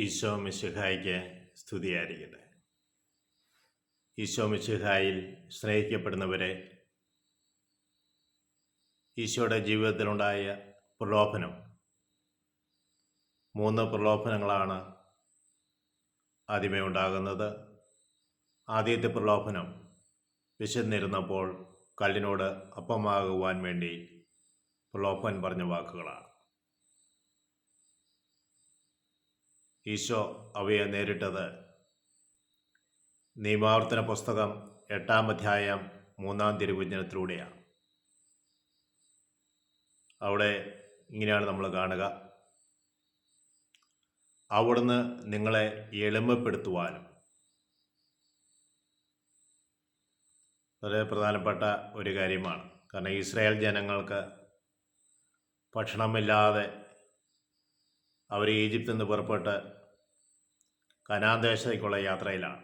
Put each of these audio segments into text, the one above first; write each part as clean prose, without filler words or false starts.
ഈശോ മിശിഹായ്ക്ക് സ്തുതിയായിരിക്കട്ടെ. ഈശോ മിശിഹായിൽ സ്നേഹിക്കപ്പെടുന്നവരെ, ഈശോയുടെ ജീവിതത്തിലുണ്ടായ പ്രലോഭനം, 3 പ്രലോഭനങ്ങളാണ് ആദ്യമേ ഉണ്ടാകുന്നത്. ആദ്യത്തെ പ്രലോഭനം വിശന്നിരുന്നപ്പോൾ കല്ലിനോട് അപ്പമാകുവാൻ വേണ്ടി പ്രലോഭൻ പറഞ്ഞ വാക്കുകളാണ്. ഈശോ അവയെ നേരിട്ടത് നിയമാവർത്തന പുസ്തകം 8-ാം അധ്യായം 3-ാം തിരുവചനത്തിലൂടെയാണ്. അവിടെ ഇങ്ങനെയാണ് നമ്മൾ കാണുക: അവിടുന്ന് നിങ്ങളെ എളിമപ്പെടുത്തുവാനും. വളരെ പ്രധാനപ്പെട്ട ഒരു കാര്യമാണ്. കാരണം ഇസ്രായേൽ ജനങ്ങൾക്ക് ഭക്ഷണമില്ലാതെ അവർ ഈജിപ്തിൽ നിന്ന് പുറപ്പെട്ട് കനാൻ ദേശത്തേക്കുള്ള യാത്രയിലാണ്.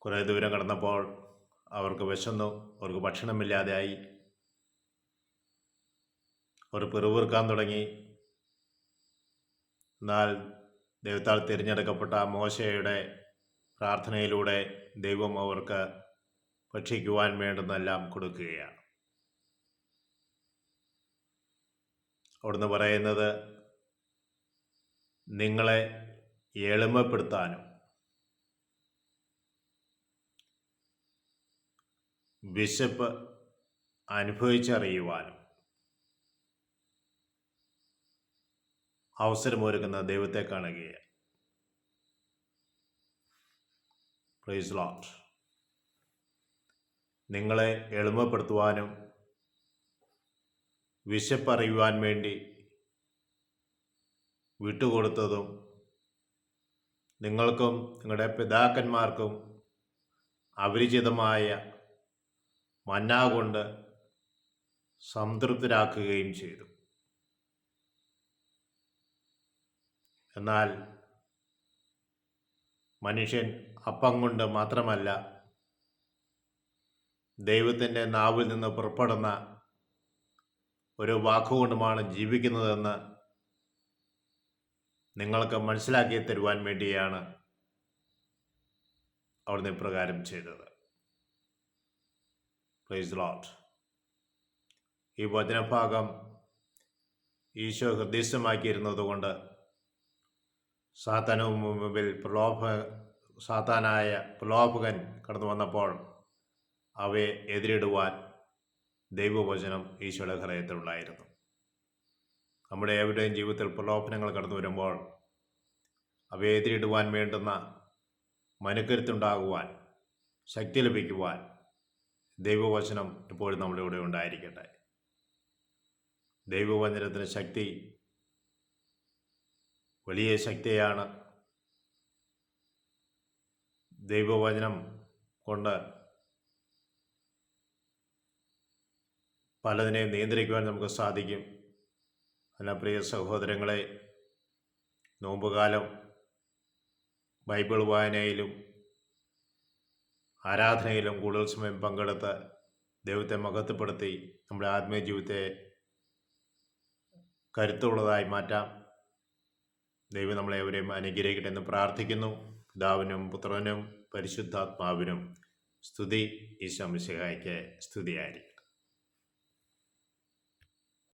കുറേ ദൂരം കടന്നപ്പോൾ അവർക്ക് വിശന്നു, അവർക്ക് ഭക്ഷണമില്ലാതെയായി. അവർ പിറുപിറുക്കാൻ തുടങ്ങി. എന്നാൽ ദൈവത്താൽ തിരഞ്ഞെടുക്കപ്പെട്ട മോശയുടെ പ്രാർത്ഥനയിലൂടെ ദൈവം അവർക്ക് ഭക്ഷിക്കുവാൻ വേണ്ടുന്നതെല്ലാം കൊടുക്കുകയാണ്. അവിടുന്ന് പറയുന്നത് നിങ്ങളെ എളിമപ്പെടുത്താനും വിശപ്പ് അനുഭവിച്ചറിയുവാനും അവസരമൊരുക്കുന്ന ദൈവത്തെ കാണുകയാണ്. Praise Lord. നിങ്ങളെ എളിമപ്പെടുത്തുവാനും വിശപ്പറിയുവാൻ വേണ്ടി വിട്ടുകൊടുത്തതും നിങ്ങൾക്കും നിങ്ങളുടെ പിതാക്കന്മാർക്കും അപരിചിതമായ മന്ന കൊണ്ട് സംതൃപ്തരാക്കുകയും ചെയ്തു. എന്നാൽ മനുഷ്യൻ അപ്പം കൊണ്ട് മാത്രമല്ല, ദൈവത്തിൻ്റെ നാവിൽ നിന്ന് പുറപ്പെടുന്ന ഒരു വാക്കുകൊണ്ടുമാണ് ജീവിക്കുന്നതെന്ന് നിങ്ങൾക്ക് മനസ്സിലാക്കി തരുവാൻ വേണ്ടിയാണ് അവിടുന്ന് ഇപ്രകാരം ചെയ്തത്. Praise Lord. ഈ വചനഭാഗം ഈശോ ഹൃദയസ്ഥമാക്കിയിരുന്നത് കൊണ്ട് സാത്താനു മുമ്പിൽ സാത്താനായ പ്രലോഭകൻ കടന്നു വന്നപ്പോൾ അവയെ എതിരിടുവാൻ ദൈവവചനം ഈശോയുടെ ഹൃദയത്തിലുണ്ടായിരുന്നു. നമ്മുടെ എവിടെയും ജീവിതത്തിൽ പ്രലോഭനങ്ങൾ കടന്നു വരുമ്പോൾ അവയെ എതിരിടുവാൻ വേണ്ടുന്ന മനക്കരുത്തുണ്ടാകുവാൻ, ശക്തി ലഭിക്കുവാൻ ദൈവവചനം എപ്പോഴും നമ്മുടെ കൂടെ ഉണ്ടായിരിക്കട്ടെ. ദൈവവചനത്തിന് ശക്തി വലിയ ശക്തിയാണ്. ദൈവവചനം കൊണ്ട് പലതിനെയും നിയന്ത്രിക്കുവാൻ നമുക്ക് സാധിക്കും. അതിനാൽ പ്രിയ സഹോദരങ്ങളെ, നോമ്പുകാലം ബൈബിൾ വായനയിലും ആരാധനയിലും കൂടുതൽ സമയം പങ്കെടുത്ത് ദൈവത്തെ മഹത്വപ്പെടുത്തി നമ്മുടെ ആത്മീയ ജീവിതത്തെ കരുത്തുള്ളതായി മാറ്റാം. ദൈവം നമ്മളെ എവരെയും അനുഗ്രഹിക്കട്ടെ എന്ന് പ്രാർത്ഥിക്കുന്നു. പിതാവിനും പുത്രനും പരിശുദ്ധാത്മാവിനും സ്തുതി. ഈശോ മിശിഹായ്ക്ക് സ്തുതിയായിരിക്കും.